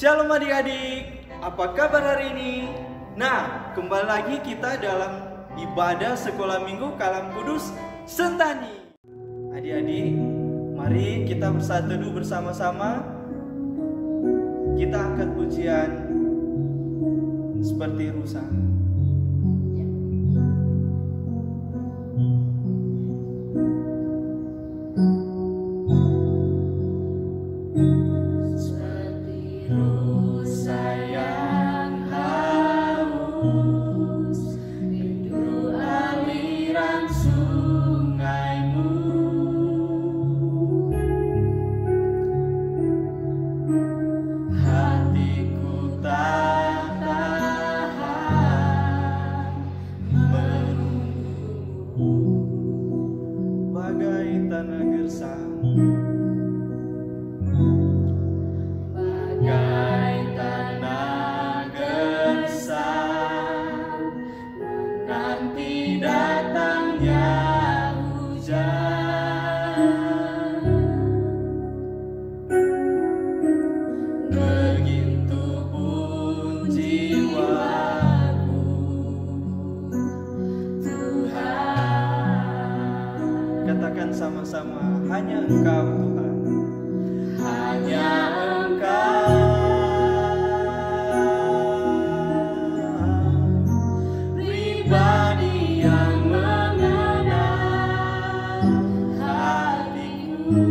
Shalom adik-adik, apa kabar hari ini? Nah, kembali lagi kita dalam ibadah sekolah minggu Kalam Kudus Sentani. Adik-adik, mari kita bersatu teduh bersama-sama. Kita angkat pujian seperti rusa. Katakan sama-sama, hanya Engkau Tuhan, hanya Engkau, pribadi yang mengenal hatiku,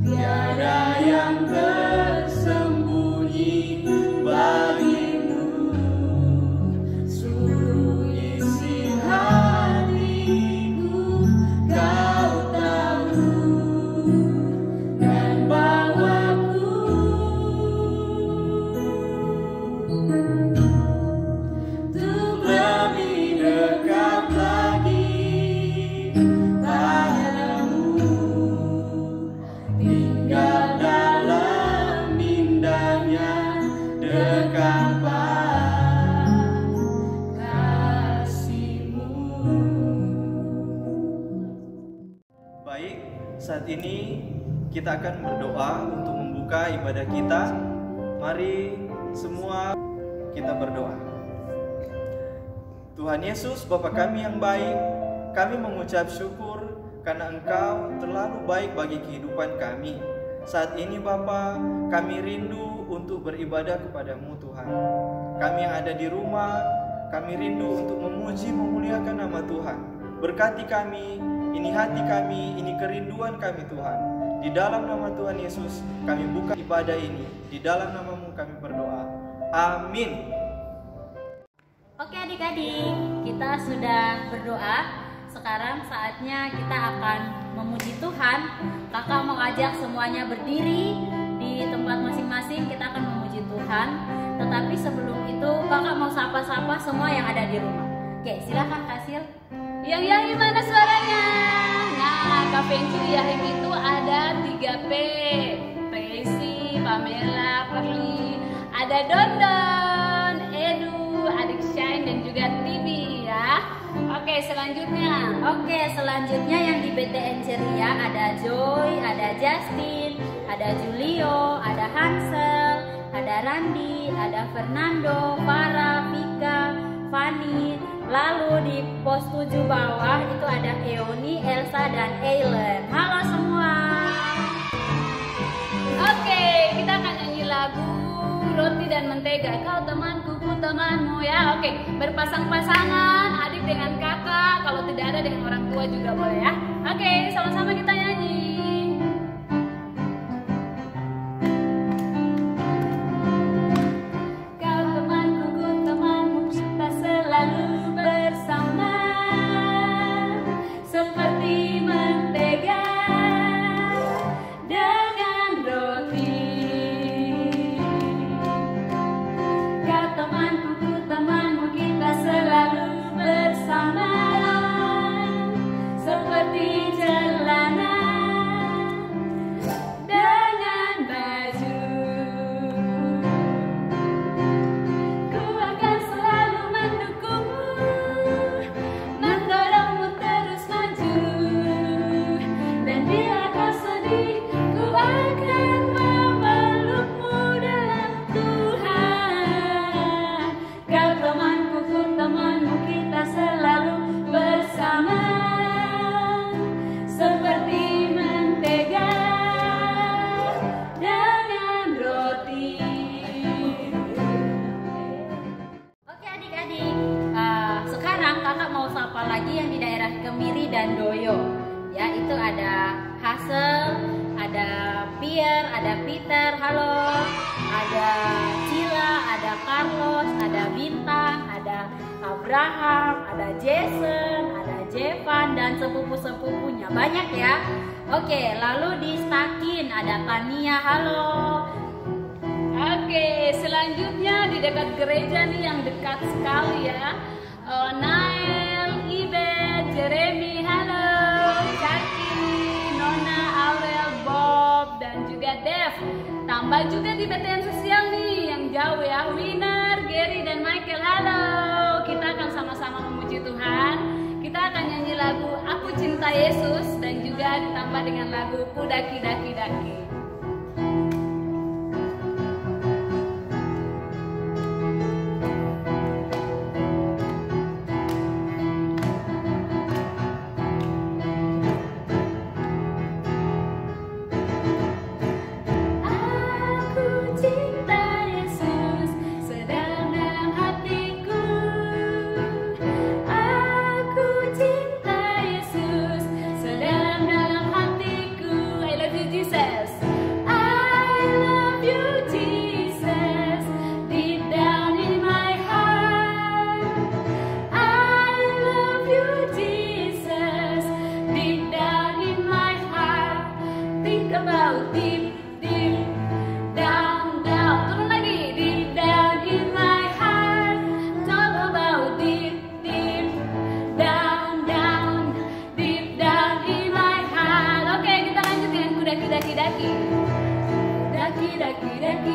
tiada yang tersembunyi bagimu, suruh isi hatiku. Kau tahu dan bawaku untuk lebih dekat lagi padamu, tinggal dalam indahnya dekapan kasih-Mu. Baik, saat ini kita akan berdoa untuk membuka ibadah kita. Mari semua kita berdoa. Tuhan Yesus, Bapa kami yang baik, kami mengucap syukur karena Engkau terlalu baik bagi kehidupan kami. Saat ini Bapa, kami rindu untuk beribadah kepadamu Tuhan. Kami yang ada di rumah, kami rindu untuk memuji memuliakan nama Tuhan. Berkati kami, ini hati kami, ini kerinduan kami Tuhan. Di dalam nama Tuhan Yesus kami buka ibadah ini. Di dalam nama-Mu kami berdoa. Amin. Oke adik-adik, kita sudah berdoa. Sekarang saatnya kita akan memuji Tuhan. Kakak mau ajak semuanya berdiri di tempat masing-masing. Kita akan memuji Tuhan. Tetapi sebelum itu kakak mau sapa-sapa semua yang ada di rumah. Oke, silakan Kasil. Yang gimana suaranya? Nah, Kak Fengcu Yahim itu ada 3P. Tracy, Pamela, Perli. Ada Dondon, Edu, Adik Shine, dan juga Tibi ya. Oke, selanjutnya yang di BTN Ceria ada Joy, ada Justin, ada Julio, ada Hansel, ada Randi, ada Fernando, Farah, Vika, Fanny. Lalu di pos 7 bawah itu ada Eoni, Elsa, dan Ailen. Halo semua. Oke, kita akan nyanyi lagu Roti dan Mentega. Kau temanku, ku temanmu ya. Oke, berpasang-pasangan, adik dengan kakak. Kalau tidak ada dengan orang tua juga boleh ya. Oke, sama-sama kita nyanyi. Kau temanku, ku temanmu, kita selalu bersama seperti mentega dengan roti. Kau temanku, ku temanmu, kita selalu bersama seperti celana lagi yang di daerah Kemiri dan Doyo. Ya, itu ada Hazel, ada Pierre, ada Peter, halo. Ada Cila, ada Carlos, ada Bintang, ada Abraham, ada Jason, ada Jevan, dan sepupu-sepupunya. Banyak ya. Oke, lalu di Stakin ada Tania, halo. Oke, selanjutnya di dekat gereja nih yang dekat sekali ya. Nael, Ibet, Jeremy, halo. Jaki, Nona, Aurel, Bob, dan juga Dev. Tambah juga di BTN sosial nih yang jauh ya. Winner, Gary, dan Michael, halo. Kita akan sama-sama memuji Tuhan. Kita akan nyanyi lagu Aku Cinta Yesus dan juga ditambah dengan lagu Ku Daki Daki Daki.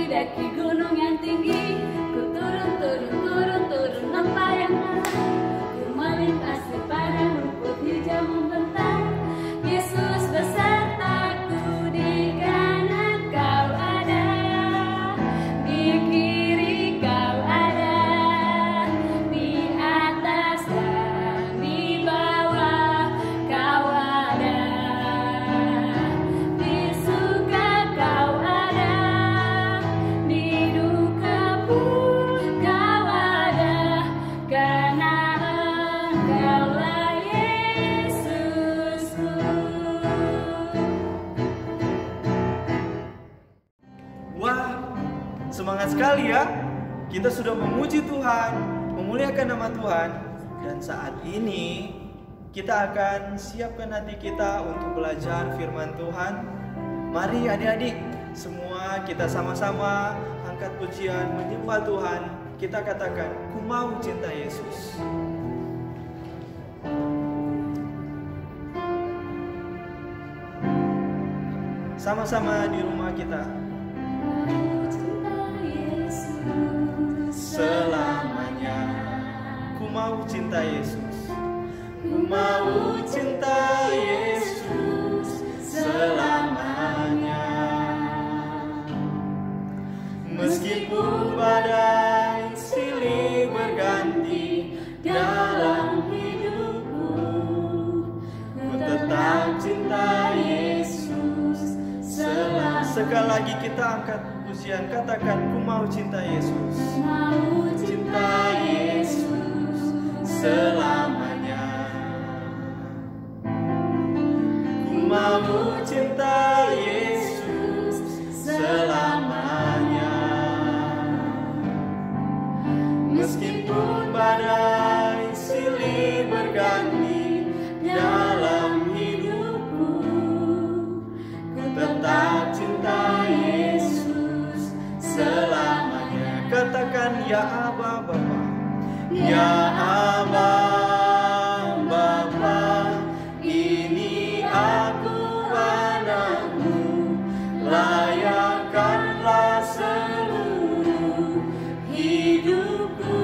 Daki gunung yang tinggi, ku turun lembayangan, ku melintasi padang rumput hijau membentang. Yesus besertaku, di kanan kau ada, di kiri kau ada, di atas dan di bawah kau ada, di suka kau ada, di duka pun kau ada, karena Engkaulah Yesusku. Wah, semangat sekali ya. Kita sudah memuji Tuhan, memuliakan nama Tuhan. Dan saat ini kita akan siapkan hati kita untuk belajar firman Tuhan. Mari adik-adik, semua kita sama-sama angkat pujian menyembah Tuhan. Kita katakan, ku mau cinta Yesus. Sama-sama di rumah kita. Selamanya ku mau cinta Yesus. Ku mau cinta Yesus selamanya. Meskipun badai silih berganti dalam hidupku, ku tetap cinta Yesus selamanya. Sekali lagi kita angkat pujian, katakan, ku mau cinta Yesus. Mau Cinta Yesus selamanya. Ku mau cinta Yesus selamanya. Meskipun badai silih berganti dalam hidupku, ku tetap cinta Yesus selamanya. Katakan, ya Aba Bapa, ya Aba Bapa, ini aku anakmu, layakkanlah seluruh hidupku.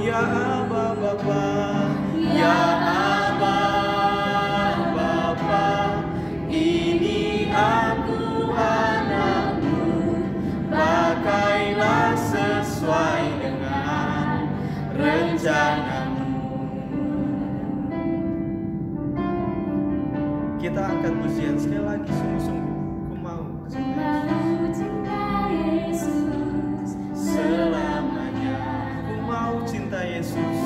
Ya Aba Bapa, ya Aba Bapa, ini aku anakmu, pakailah sesuai dengan rencanamu. Kita angkat pujian sekali lagi, sungguh-sungguh. Ku mau cinta Yesus selamanya. Ku mau cinta Yesus.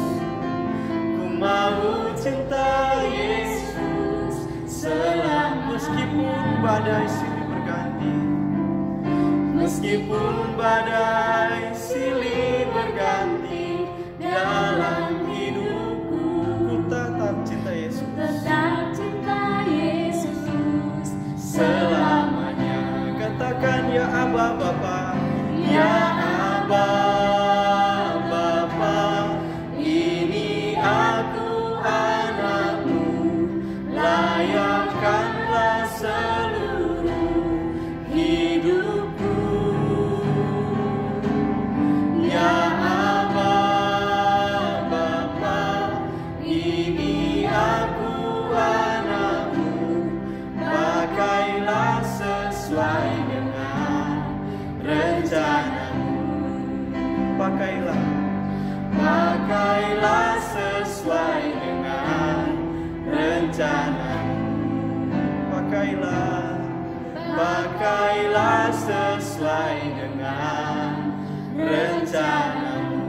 Ku mau cinta cinta Yesus selamanya. Meskipun badai silih berganti, meskipun badai silih berganti dalam hidupku, ku tetap cinta Yesus, tetap cinta Yesus selamanya. Katakan ya Aba Bapa, ya Aba Bapa, ini aku anakmu, layakkanlah seluruh hidupku. Ya Aba Bapa, ini aku anakmu, pakailah sesuai dengan rencanamu. Pakailah, pakailah sesuai dengan rencanamu. Pakailah, pakailah sesuai dengan rencanamu.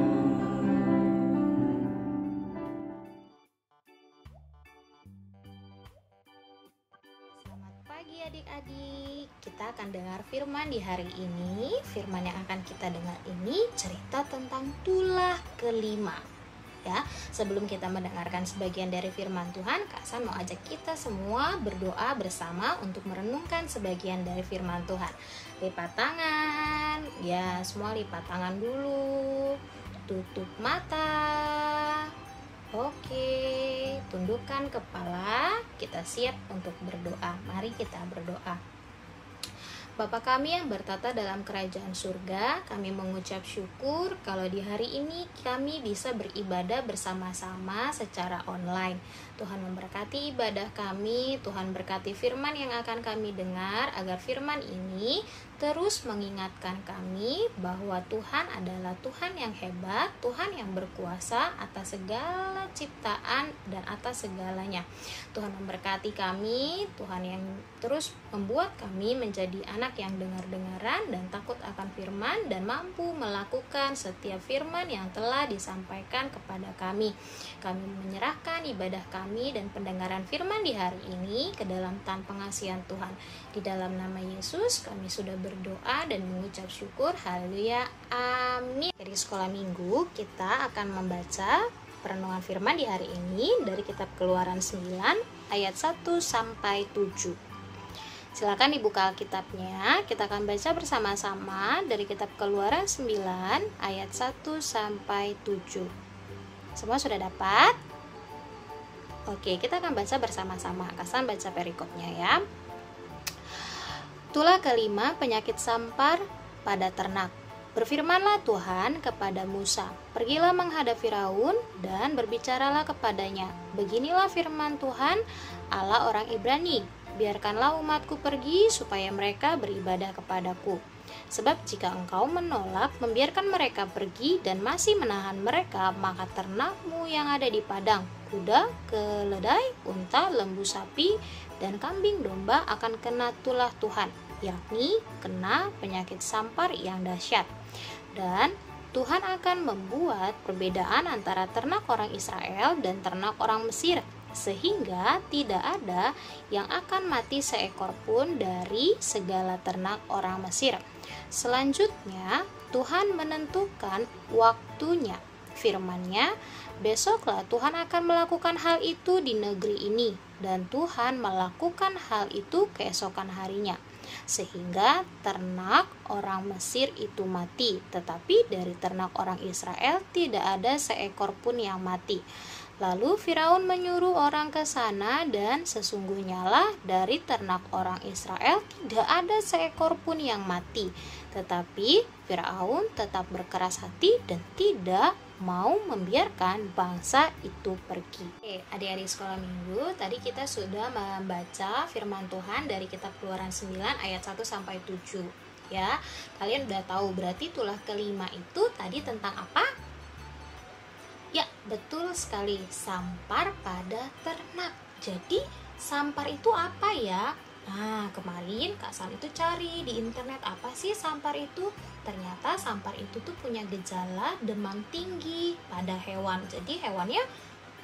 Selamat pagi adik-adik. Kita akan dengar firman di hari ini. Firman yang akan kita dengar ini cerita tentang tulah kelima. Ya, sebelum kita mendengarkan sebagian dari firman Tuhan, Kak San mau ajak kita semua berdoa bersama untuk merenungkan sebagian dari firman Tuhan. Lipat tangan, ya semua lipat tangan dulu. Tutup mata. Oke, tundukkan kepala. Kita siap untuk berdoa. Mari kita berdoa. Bapa kami yang bertata dalam kerajaan surga, kami mengucap syukur kalau di hari ini kami bisa beribadah bersama-sama secara online. Tuhan memberkati ibadah kami, Tuhan berkati firman yang akan kami dengar, agar firman ini terus mengingatkan kami bahwa Tuhan adalah Tuhan yang hebat, Tuhan yang berkuasa atas segala ciptaan dan atas segalanya. Tuhan memberkati kami, Tuhan yang terus membuat kami menjadi anak yang dengar-dengaran dan takut akan firman dan mampu melakukan setiap firman yang telah disampaikan kepada kami. Kami menyerahkan ibadah kami dan pendengaran firman di hari ini ke dalam tangan pengasihan Tuhan. Di dalam nama Yesus kami sudah berdoa dan mengucap syukur. Haleluya. Amin. Dari sekolah minggu kita akan membaca perenungan firman di hari ini dari kitab Keluaran 9 ayat 1 sampai 7. Silakan dibuka Alkitabnya. Kita akan baca bersama-sama dari kitab Keluaran 9 ayat 1 sampai 7. Semua sudah dapat? Oke, kita akan baca bersama-sama. Kasan baca perikopnya ya. Tulah kelima, penyakit sampar pada ternak. Berfirmanlah Tuhan kepada Musa, pergilah menghadap Firaun dan berbicaralah kepadanya. Beginilah firman Tuhan, Allah orang Ibrani, biarkanlah umatku pergi supaya mereka beribadah kepadaku. Sebab jika engkau menolak membiarkan mereka pergi dan masih menahan mereka, maka ternakmu yang ada di padang, kuda, keledai, unta, lembu sapi, dan kambing domba akan kena tulah Tuhan, yakni kena penyakit sampar yang dahsyat. Dan Tuhan akan membuat perbedaan antara ternak orang Israel dan ternak orang Mesir, sehingga tidak ada yang akan mati seekor pun dari segala ternak orang Mesir. Selanjutnya, Tuhan menentukan waktunya. Firman-Nya, besoklah Tuhan akan melakukan hal itu di negeri ini, dan Tuhan melakukan hal itu keesokan harinya, sehingga ternak orang Mesir itu mati, tetapi dari ternak orang Israel tidak ada seekor pun yang mati. Lalu Firaun menyuruh orang ke sana, dan sesungguhnya lah dari ternak orang Israel tidak ada seekor pun yang mati. Tetapi Firaun tetap berkeras hati dan tidak mau membiarkan bangsa itu pergi. Adik-adik sekolah minggu, tadi kita sudah membaca firman Tuhan dari kitab Keluaran 9 ayat 1 sampai 7. Ya, kalian udah tahu berarti tulah kelima itu tadi tentang apa? Ya, betul sekali, sampar pada ternak. Jadi, sampar itu apa ya? Nah, kemarin Kak San itu cari di internet apa sih sampar itu. Ternyata sampar itu tuh punya gejala demam tinggi pada hewan. Jadi hewannya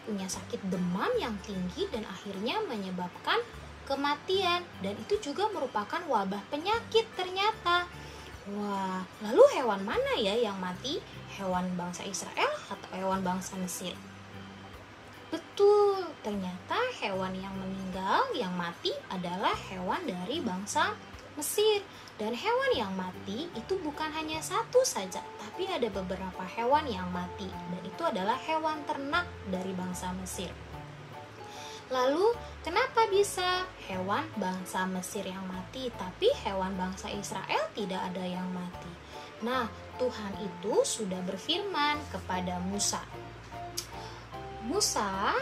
punya sakit demam yang tinggi dan akhirnya menyebabkan kematian, dan itu juga merupakan wabah penyakit ternyata. Wah, lalu hewan mana ya yang mati? Hewan bangsa Israel atau hewan bangsa Mesir? Betul, ternyata hewan yang meninggal, yang mati adalah hewan dari bangsa Mesir. Dan hewan yang mati itu bukan hanya satu saja, tapi ada beberapa hewan yang mati, dan itu adalah hewan ternak dari bangsa Mesir. Lalu, kenapa bisa hewan bangsa Mesir yang mati, tapi hewan bangsa Israel tidak ada yang mati? Nah, Tuhan itu sudah berfirman kepada Musa. Musa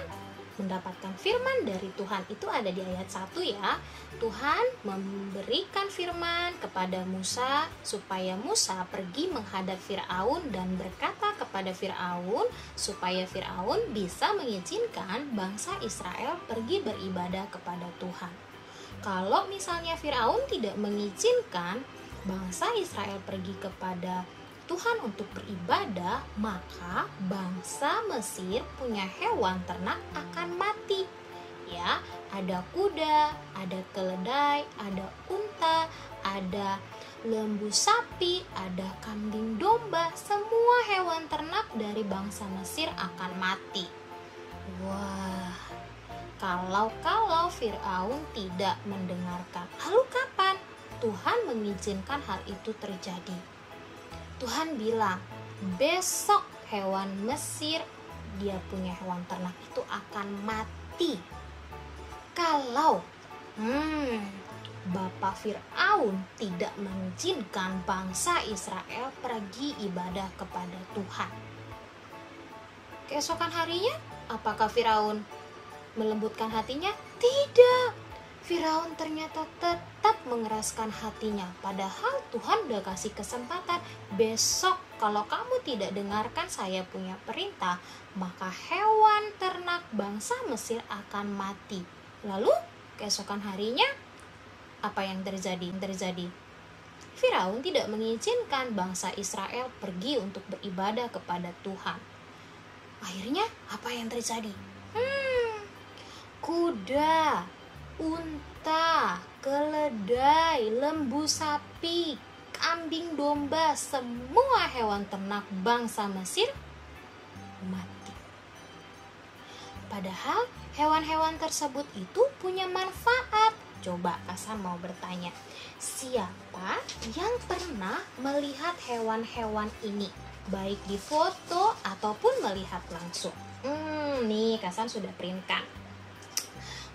mendapatkan firman dari Tuhan, itu ada di ayat 1 ya. Tuhan memberikan firman kepada Musa supaya Musa pergi menghadap Firaun dan berkata kepada Firaun supaya Firaun bisa mengizinkan bangsa Israel pergi beribadah kepada Tuhan. Kalau misalnya Firaun tidak mengizinkan bangsa Israel pergi kepada Tuhan untuk beribadah, maka bangsa Mesir punya hewan ternak akan mati. Ya, ada kuda, ada keledai, ada unta, ada lembu sapi, ada kambing domba. Semua hewan ternak dari bangsa Mesir akan mati. Wah, kalau Firaun tidak mendengarkan, lalu kapan Tuhan mengizinkan hal itu terjadi? Tuhan bilang, besok hewan Mesir, dia punya hewan ternak itu akan mati. Kalau Bapak Firaun tidak mengizinkan bangsa Israel pergi ibadah kepada Tuhan. Keesokan harinya, apakah Firaun melembutkan hatinya? Tidak. Firaun ternyata tetap mengeraskan hatinya. Padahal Tuhan udah kasih kesempatan. Besok kalau kamu tidak dengarkan saya punya perintah, maka hewan ternak bangsa Mesir akan mati. Lalu keesokan harinya apa yang terjadi? Firaun tidak mengizinkan bangsa Israel pergi untuk beribadah kepada Tuhan. Akhirnya apa yang terjadi? Kuda, unta, keledai, lembu sapi, kambing domba, semua hewan ternak bangsa Mesir mati. Padahal hewan-hewan tersebut itu punya manfaat. Coba Kasan mau bertanya, siapa yang pernah melihat hewan-hewan ini? Baik di foto ataupun melihat langsung. Nih Kasan sudah printkan.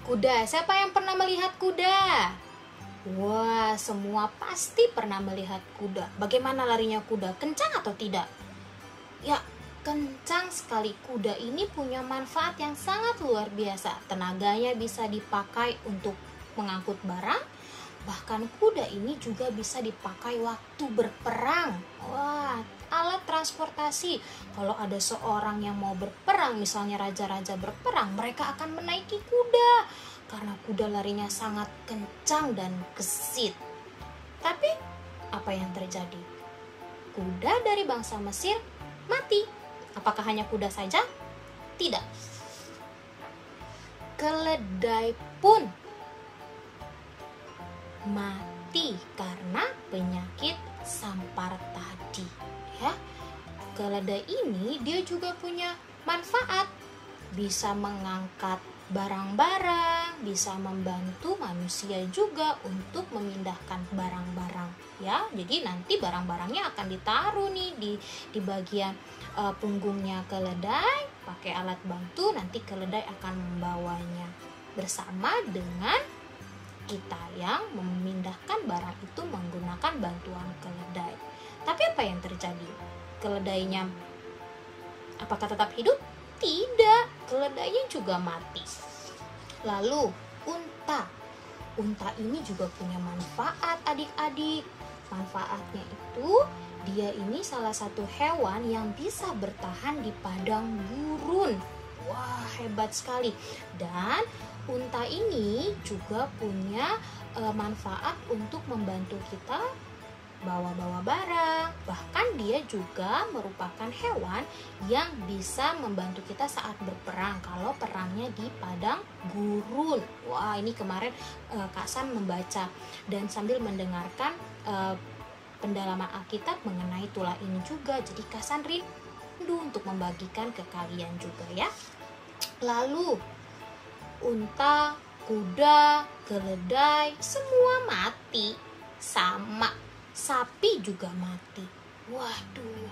Kuda, siapa yang pernah melihat kuda? Wah, semua pasti pernah melihat kuda. Bagaimana larinya kuda? Kencang atau tidak? Ya, kencang sekali. Kuda ini punya manfaat yang sangat luar biasa. Tenaganya bisa dipakai untuk mengangkut barang. Bahkan kuda ini juga bisa dipakai waktu berperang. Wah, alat transportasi. Kalau ada seorang yang mau berperang, misalnya raja-raja berperang, mereka akan menaiki kuda. Karena kuda larinya sangat kencang dan gesit. Tapi, apa yang terjadi? Kuda dari bangsa Mesir mati. Apakah hanya kuda saja? Tidak. Keledai pun mati karena penyakit sampar tadi. Ya, keledai ini dia juga punya manfaat, bisa mengangkat barang-barang, bisa membantu manusia juga untuk memindahkan barang-barang. Ya, jadi nanti barang-barangnya akan ditaruh nih di bagian punggungnya keledai, pakai alat bantu, nanti keledai akan membawanya bersama dengan kita yang memindahkan barang itu menggunakan bantuan keledai. Tapi apa yang terjadi? Keledainya apakah tetap hidup? Tidak, keledainya juga mati. Lalu unta. Unta ini juga punya manfaat adik-adik. Manfaatnya itu dia ini salah satu hewan yang bisa bertahan di padang gurun. Wah, hebat sekali. Dan unta ini juga punya manfaat untuk membantu kita bawa-bawa barang. Bahkan dia juga merupakan hewan yang bisa membantu kita saat berperang kalau perangnya di padang gurun. Wah, ini kemarin Kak San membaca dan sambil mendengarkan pendalaman Alkitab mengenai tulah ini juga. Jadi Kak San rindu untuk membagikan ke kalian juga ya. Lalu unta, kuda, keledai semua mati. Sama sapi juga mati. Waduh,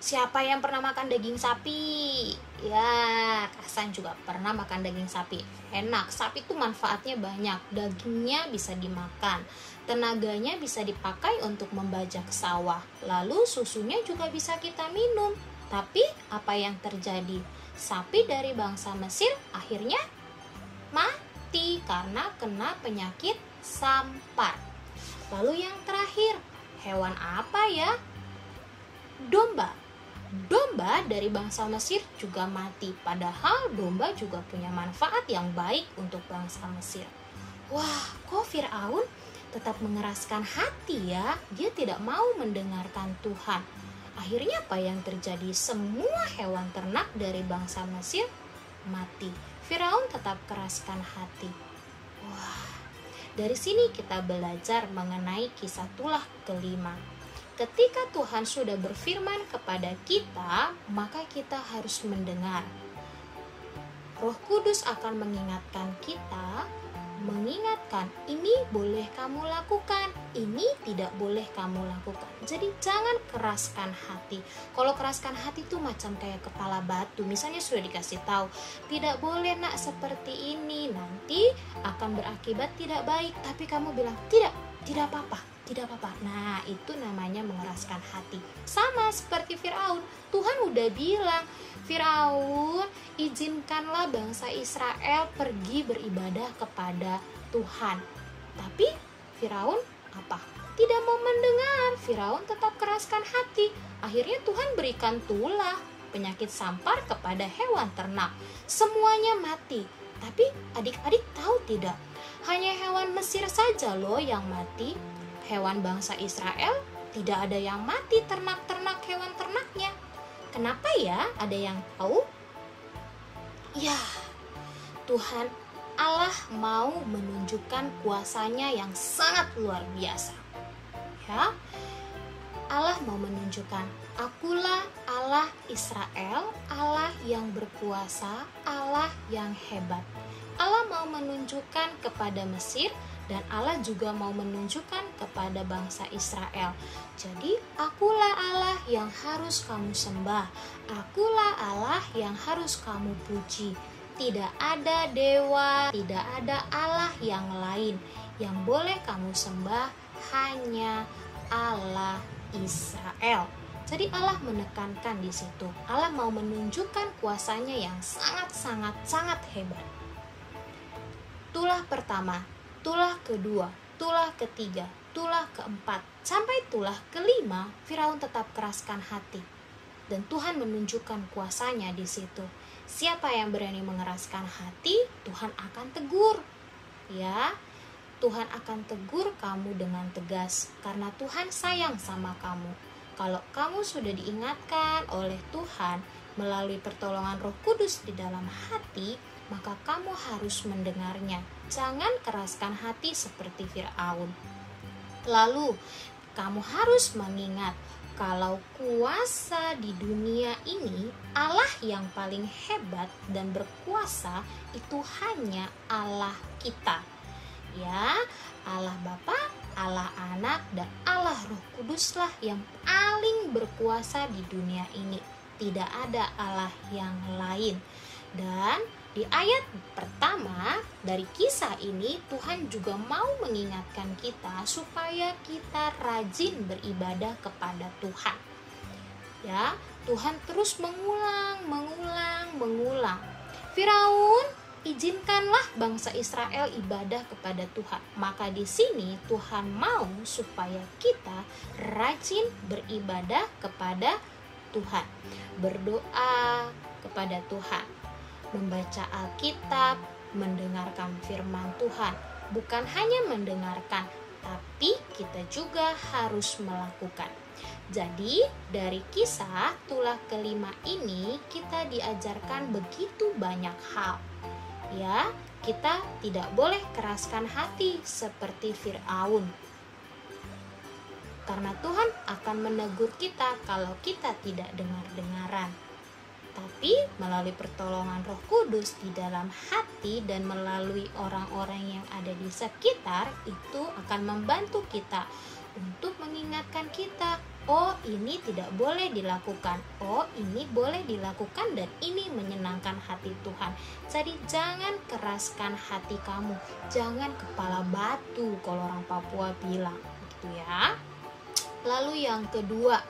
siapa yang pernah makan daging sapi? Ya, Kak San juga pernah makan daging sapi. Enak, sapi itu manfaatnya banyak. Dagingnya bisa dimakan, tenaganya bisa dipakai untuk membajak sawah. Lalu susunya juga bisa kita minum. Tapi apa yang terjadi? Sapi dari bangsa Mesir akhirnya mati karena kena penyakit sampar. Lalu yang terakhir, hewan apa ya? Domba. Domba dari bangsa Mesir juga mati. Padahal domba juga punya manfaat yang baik untuk bangsa Mesir. Wah, kok Firaun tetap mengeraskan hati ya? Dia tidak mau mendengarkan Tuhan. Akhirnya apa yang terjadi? Semua hewan ternak dari bangsa Mesir mati. Firaun tetap keraskan hati. Wah, dari sini kita belajar mengenai kisah tulah kelima. Ketika Tuhan sudah berfirman kepada kita, maka kita harus mendengar. Roh Kudus akan mengingatkan kita, mengingatkan ini boleh kamu lakukan, ini tidak boleh kamu lakukan. Jadi jangan keraskan hati. Kalau keraskan hati itu macam kayak kepala batu. Misalnya sudah dikasih tahu, tidak boleh nak seperti ini, nanti akan berakibat tidak baik. Tapi kamu bilang tidak apa-apa, tidak apa-apa. Nah, itu namanya mengeraskan hati. Sama seperti Firaun. Tuhan udah bilang, Firaun, izinkanlah bangsa Israel pergi beribadah kepada Tuhan. Tapi Firaun apa? Tidak mau mendengar. Firaun tetap keraskan hati. Akhirnya Tuhan berikan tulah, penyakit sampar kepada hewan ternak. Semuanya mati. Tapi adik-adik tahu tidak? Hanya hewan Mesir saja loh yang mati. Hewan bangsa Israel tidak ada yang mati, ternak-ternak hewan ternaknya. Kenapa ya? Ada yang tahu? Ya, Tuhan Allah mau menunjukkan kuasanya yang sangat luar biasa. Ya, Allah mau menunjukkan, akulah Allah Israel, Allah yang berkuasa, Allah yang hebat. Allah mau menunjukkan kepada Mesir dan Allah juga mau menunjukkan kepada bangsa Israel. Jadi, akulah Allah yang harus kamu sembah. Akulah Allah yang harus kamu puji. Tidak ada dewa, tidak ada Allah yang lain. Yang boleh kamu sembah hanya Allah Israel. Jadi Allah menekankan di situ. Allah mau menunjukkan kuasanya yang sangat hebat. Tulah pertama, tulah kedua, tulah ketiga, tulah keempat, sampai tulah kelima, Firaun tetap keraskan hati. Dan Tuhan menunjukkan kuasanya di situ. Siapa yang berani mengeraskan hati, Tuhan akan tegur. Ya, Tuhan akan tegur kamu dengan tegas karena Tuhan sayang sama kamu. Kalau kamu sudah diingatkan oleh Tuhan melalui pertolongan Roh Kudus di dalam hati, maka kamu harus mendengarnya. Jangan keraskan hati seperti Firaun. Lalu, kamu harus mengingat kalau kuasa di dunia ini, Allah yang paling hebat dan berkuasa itu hanya Allah kita. Ya, Allah Bapa, Allah Anak, dan Allah Roh Kuduslah yang paling berkuasa di dunia ini. Tidak ada Allah yang lain. Dan di ayat pertama dari kisah ini, Tuhan juga mau mengingatkan kita supaya kita rajin beribadah kepada Tuhan. Ya, Tuhan terus mengulang. Firaun, izinkanlah bangsa Israel ibadah kepada Tuhan. Maka di sini Tuhan mau supaya kita rajin beribadah kepada Tuhan. Berdoa kepada Tuhan, membaca Alkitab, mendengarkan firman Tuhan. Bukan hanya mendengarkan, tapi kita juga harus melakukan. Jadi dari kisah tulah kelima ini kita diajarkan begitu banyak hal. Ya, kita tidak boleh keraskan hati seperti Firaun. Karena Tuhan akan menegur kita kalau kita tidak dengar-dengaran. Tapi melalui pertolongan Roh Kudus di dalam hati dan melalui orang-orang yang ada di sekitar, itu akan membantu kita untuk mengingatkan kita, oh ini tidak boleh dilakukan, oh ini boleh dilakukan dan ini menyenangkan hati Tuhan. Jadi jangan keraskan hati kamu, jangan kepala batu kalau orang Papua bilang, gitu ya. Lalu yang kedua,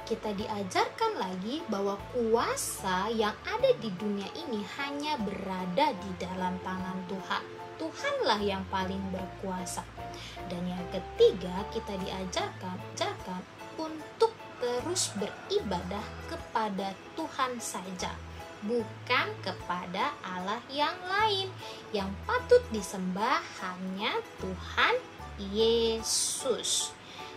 kita diajarkan lagi bahwa kuasa yang ada di dunia ini hanya berada di dalam tangan Tuhan. Tuhanlah yang paling berkuasa. Dan yang ketiga, kita diajarkan untuk terus beribadah kepada Tuhan saja, bukan kepada Allah yang lain. Yang patut disembah hanya Tuhan Yesus.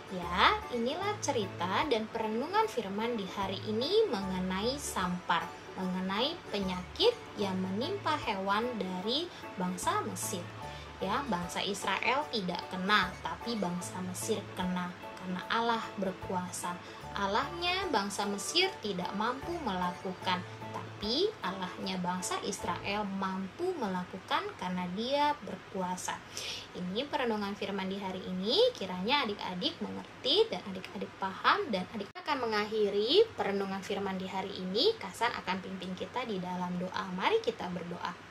Ya, inilah cerita dan perenungan firman di hari ini mengenai sampar, mengenai penyakit yang menimpa hewan dari bangsa Mesir. Ya, bangsa Israel tidak kena, tapi bangsa Mesir kena karena Allah berkuasa. Allahnya bangsa Mesir tidak mampu melakukan, tapi Allahnya bangsa Israel mampu melakukan karena Dia berkuasa. Ini perenungan firman di hari ini, kiranya adik-adik mengerti dan adik-adik paham, dan adik akan mengakhiri perenungan firman di hari ini. Kasan akan pimpin kita di dalam doa. Mari kita berdoa.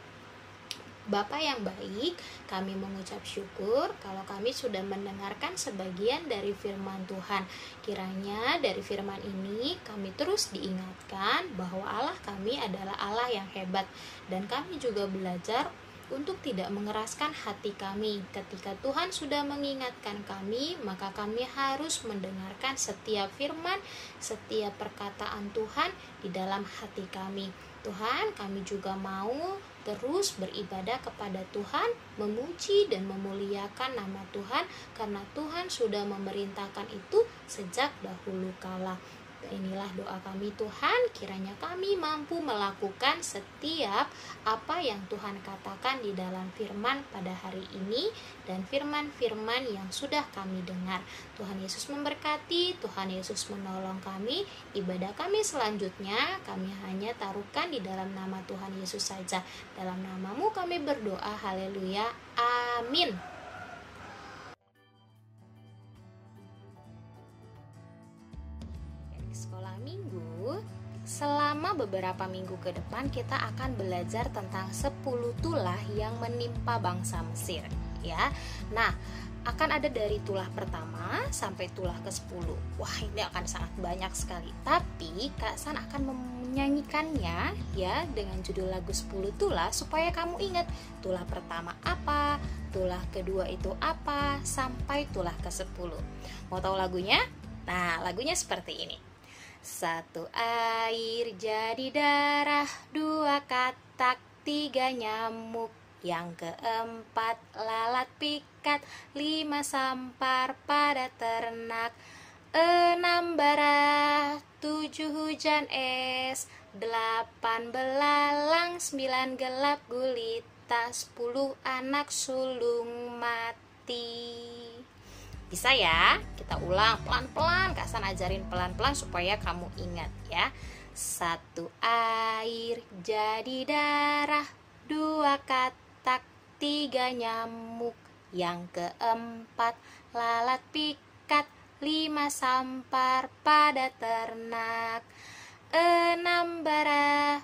Bapa yang baik, kami mengucap syukur kalau kami sudah mendengarkan sebagian dari firman Tuhan. Kiranya dari firman ini kami terus diingatkan bahwa Allah kami adalah Allah yang hebat, dan kami juga belajar untuk tidak mengeraskan hati kami. Ketika Tuhan sudah mengingatkan kami, maka kami harus mendengarkan setiap firman, setiap perkataan Tuhan di dalam hati kami. Tuhan, kami juga mau terus beribadah kepada Tuhan, memuji dan memuliakan nama Tuhan, karena Tuhan sudah memerintahkan itu sejak dahulu kala. Inilah doa kami Tuhan, kiranya kami mampu melakukan setiap apa yang Tuhan katakan di dalam firman pada hari ini dan firman-firman yang sudah kami dengar. Tuhan Yesus memberkati, Tuhan Yesus menolong kami. Ibadah kami selanjutnya kami hanya taruhkan di dalam nama Tuhan Yesus saja. Dalam namamu kami berdoa, haleluya, amin. Sekolah minggu, selama beberapa minggu ke depan kita akan belajar tentang 10 tulah yang menimpa bangsa Mesir, ya. Nah, akan ada dari tulah pertama sampai tulah ke-10. Wah, ini akan sangat banyak sekali. Tapi Kak San akan menyanyikannya ya dengan judul lagu 10 tulah supaya kamu ingat tulah pertama apa, tulah kedua itu apa, sampai tulah ke-10. Mau tahu lagunya? Nah, lagunya seperti ini. 1 air jadi darah, 2 katak, 3 nyamuk, yang keempat lalat pikat, 5 sampar pada ternak, 6 bara, 7 hujan es, 8 belalang, 9 gelap gulita, 10 anak sulung mati. Bisa ya? Kita ulang pelan-pelan, Kak San ajarin pelan-pelan supaya kamu ingat ya. 1 air jadi darah, 2 katak, 3 nyamuk, yang keempat lalat pikat, 5 sampar pada ternak, 6 bara,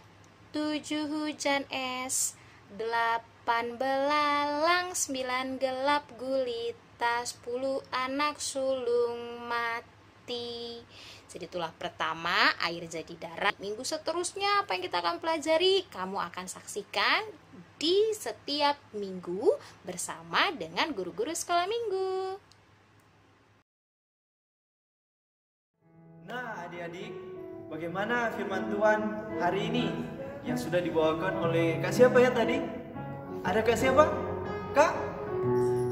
7 hujan es, 8 belalang, 9 gelap gulita, 10 anak sulung mati. Jadi tulah pertama air jadi darah. Minggu seterusnya apa yang kita akan pelajari, kamu akan saksikan di setiap minggu bersama dengan guru-guru sekolah minggu. Nah adik-adik, bagaimana firman Tuhan hari ini yang sudah dibawakan oleh Kak siapa ya tadi? Ada Kak siapa?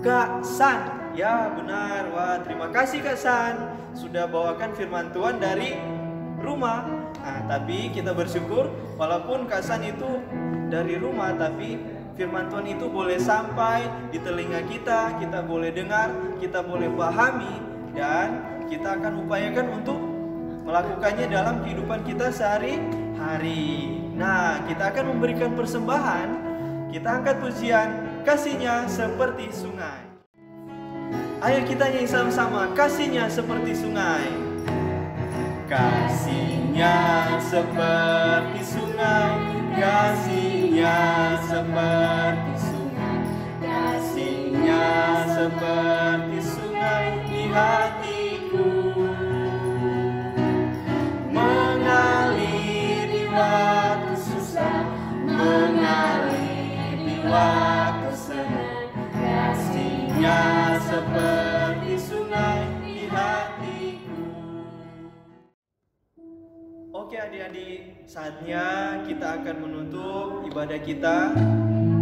Kak San. Ya benar. Wah, terima kasih Kak San sudah bawakan firman Tuhan dari rumah. Nah, tapi kita bersyukur walaupun Kak San itu dari rumah, tapi firman Tuhan itu boleh sampai di telinga kita, kita boleh dengar, kita boleh pahami, dan kita akan upayakan untuk melakukannya dalam kehidupan kita sehari-hari. Nah, kita akan memberikan persembahan. Kita angkat pujian Kasihnya Seperti Sungai. Ayo kita nyanyi sama-sama, Kasihnya seperti sungai. Kasihnya seperti sungai, kasihnya seperti sungai, kasihnya seperti sungai di hatiku, mengalir di waktu susah, mengalir di waktu senang, kasihnya seperti sungai di hatiku. Oke adik-adik, saatnya kita akan menutup ibadah kita.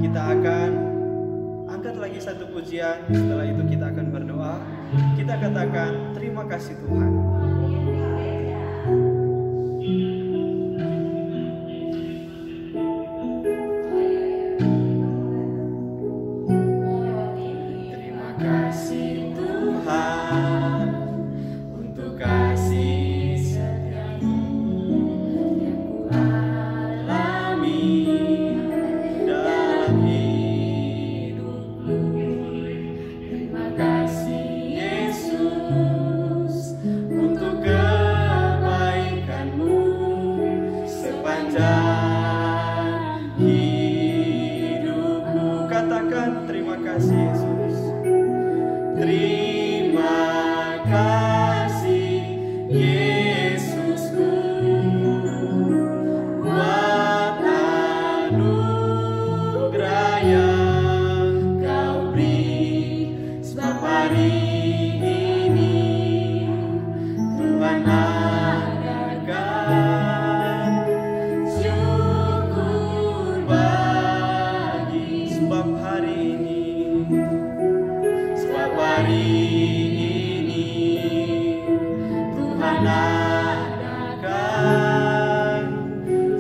Kita akan angkat lagi satu pujian. Setelah itu kita akan berdoa. Kita katakan terima kasih Tuhan. Terima kasih Tuhan untuk kasih setiamu yang kualami dalam hidupku. Terima kasih Yesus untuk kebaikanmu sepanjang hidupku. Katakan terima kasih Yesus. Terima kasih Yesusku buat anugerah yang kau beri, sebab hari ini Tuhan adakan syukur bagi, sebab hari ini, sebab hari ini Tuhan adakan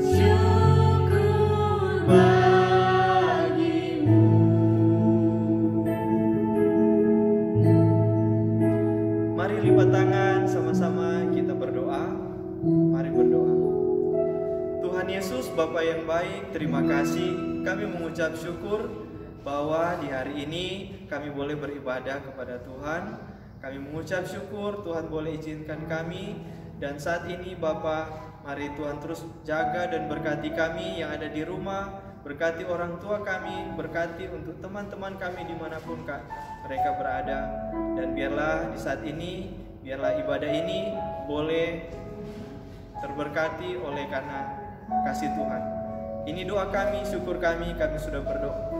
syukur bagimu. Mari lipat tangan sama-sama kita berdoa. Mari berdoa. Tuhan Yesus, Bapa yang baik, terima kasih. Kami mengucap syukur bahwa di hari ini kami boleh beribadah kepada Tuhan. Kami mengucap syukur Tuhan boleh izinkan kami. Dan saat ini Bapa, mari Tuhan terus jaga dan berkati kami yang ada di rumah. Berkati orang tua kami, berkati untuk teman-teman kami dimanapun mereka berada. Dan biarlah di saat ini, biarlah ibadah ini boleh terberkati oleh karena kasih Tuhan. Ini doa kami, syukur kami sudah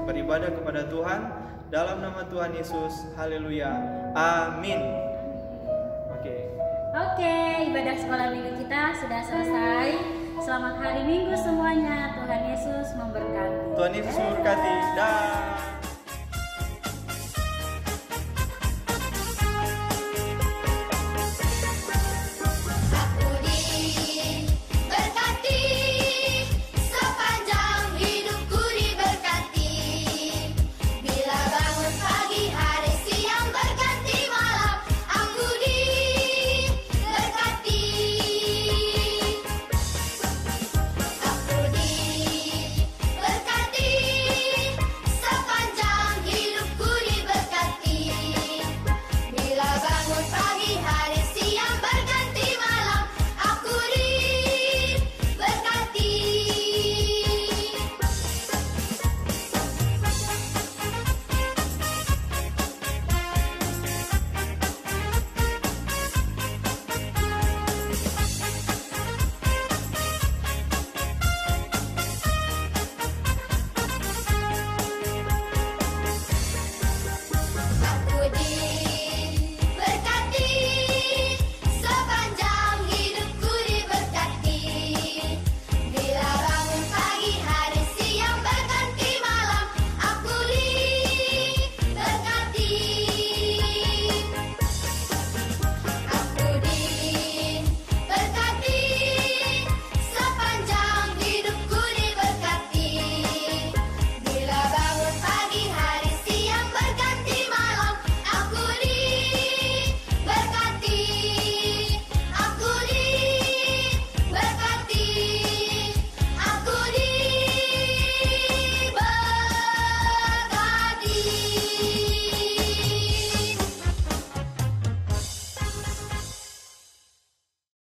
beribadah kepada Tuhan dalam nama Tuhan Yesus. Haleluya. Amin. Oke, ibadah sekolah minggu kita sudah selesai. Selamat hari Minggu semuanya. Tuhan Yesus memberkati. Tuhan Yesus memberkati. Dah.